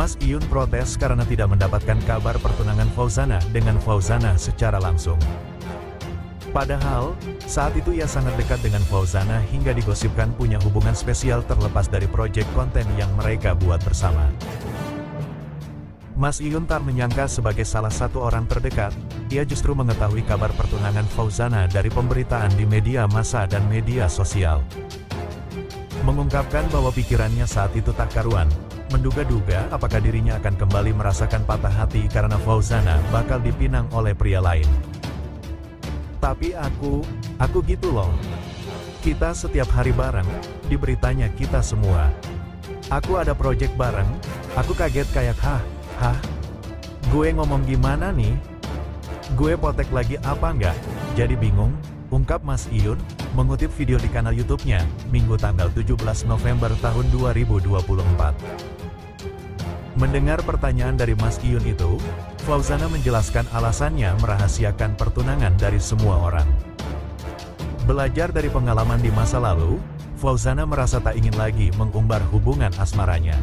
Mas Iyun protes karena tidak mendapatkan kabar pertunangan Fauzana dengan Fauzana secara langsung. Padahal, saat itu ia sangat dekat dengan Fauzana hingga digosipkan punya hubungan spesial terlepas dari proyek konten yang mereka buat bersama. Mas Iyun tak menyangka sebagai salah satu orang terdekat, ia justru mengetahui kabar pertunangan Fauzana dari pemberitaan di media massa dan media sosial. Mengungkapkan bahwa pikirannya saat itu tak karuan, menduga-duga apakah dirinya akan kembali merasakan patah hati karena Fauzana bakal dipinang oleh pria lain. Tapi aku gitu loh. Kita setiap hari bareng, di beritanya kita semua. Aku ada project bareng, aku kaget kayak hah? Gue ngomong gimana nih? Gue potek lagi apa enggak? Jadi bingung, ungkap Mas Iyun, mengutip video di kanal YouTube-nya, Minggu tanggal 17 November tahun 2024. Mendengar pertanyaan dari Mas Iyun itu, Fauzana menjelaskan alasannya merahasiakan pertunangan dari semua orang. Belajar dari pengalaman di masa lalu, Fauzana merasa tak ingin lagi mengumbar hubungan asmaranya.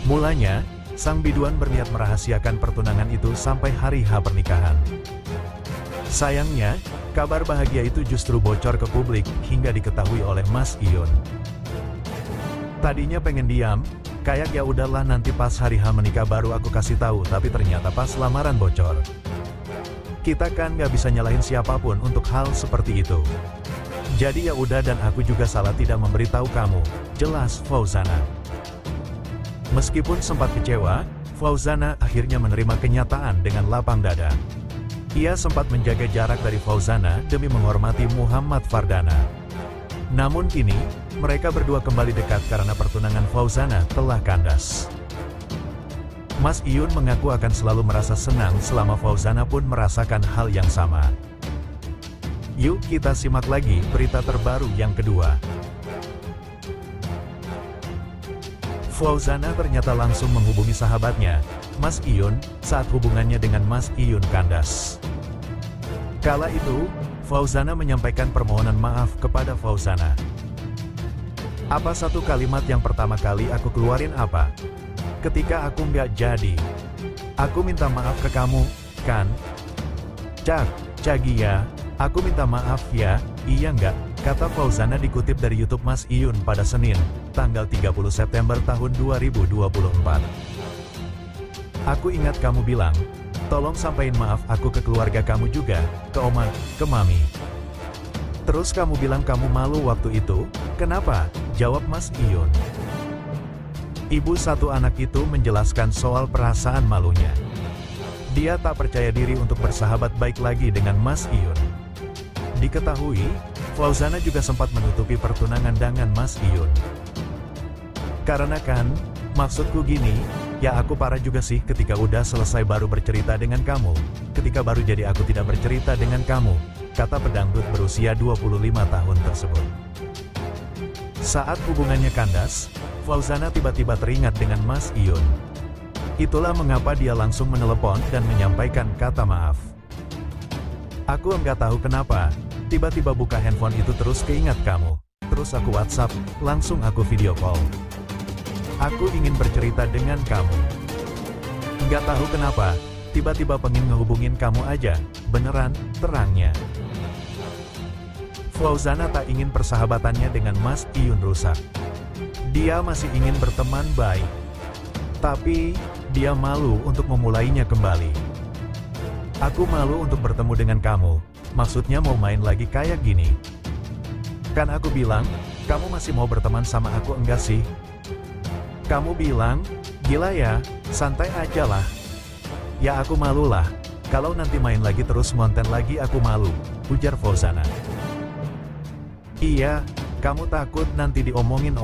Mulanya, sang biduan berniat merahasiakan pertunangan itu sampai hari H pernikahan. Sayangnya, kabar bahagia itu justru bocor ke publik hingga diketahui oleh Mas Iyun. Tadinya pengen diam, kayak ya udahlah nanti pas hari H menikah baru aku kasih tahu, tapi ternyata pas lamaran bocor. Kita kan gak bisa nyalahin siapapun untuk hal seperti itu. Jadi ya udah dan aku juga salah tidak memberitahu kamu, jelas Fauzana. Meskipun sempat kecewa, Fauzana akhirnya menerima kenyataan dengan lapang dada. Ia sempat menjaga jarak dari Fauzana demi menghormati Muhammad Fardana. Namun kini, mereka berdua kembali dekat karena pertunangan Fauzana telah kandas. Mas Iyun mengaku akan selalu merasa senang selama Fauzana pun merasakan hal yang sama. Yuk kita simak lagi berita terbaru yang kedua. Fauzana ternyata langsung menghubungi sahabatnya, Mas Iyun, saat hubungannya dengan Mas Iyun kandas. Kala itu, Fauzana menyampaikan permohonan maaf kepada Fauzana. Apa satu kalimat yang pertama kali aku keluarin apa? Ketika aku nggak jadi. Aku minta maaf ke kamu, kan? Cagia, aku minta maaf ya, iya nggak? Kata Fauzana dikutip dari YouTube Mas Iyun pada Senin, tanggal 30 September tahun 2024. Aku ingat kamu bilang, tolong sampaikan maaf aku ke keluarga kamu juga, ke oma, ke mami. Terus kamu bilang kamu malu waktu itu, kenapa? Jawab Mas Iyun. Ibu satu anak itu menjelaskan soal perasaan malunya. Dia tak percaya diri untuk bersahabat baik lagi dengan Mas Iyun. Diketahui, Fauzana juga sempat menutupi pertunangan dengan Mas Iyun. Karena kan, maksudku gini, ya aku parah juga sih ketika udah selesai baru bercerita dengan kamu, ketika baru jadi aku tidak bercerita dengan kamu, kata pedangdut berusia 25 tahun tersebut. Saat hubungannya kandas, Fauzana tiba-tiba teringat dengan Mas Iyun. Itulah mengapa dia langsung menelepon dan menyampaikan kata maaf. Aku enggak tahu kenapa, tiba-tiba buka handphone itu terus keingat kamu. Terus aku WhatsApp, langsung aku video call. Aku ingin bercerita dengan kamu. Enggak tahu kenapa, tiba-tiba pengen ngehubungin kamu aja, beneran, terangnya. Fauzana tak ingin persahabatannya dengan Mas Iyun rusak. Dia masih ingin berteman baik. Tapi, dia malu untuk memulainya kembali. Aku malu untuk bertemu dengan kamu, maksudnya mau main lagi kayak gini. Kan aku bilang, kamu masih mau berteman sama aku enggak sih? Kamu bilang, gila ya, santai aja lah. Ya aku malu lah, kalau nanti main lagi terus ngonten lagi aku malu, ujar Fauzana. Iya, kamu takut nanti diomongin orang.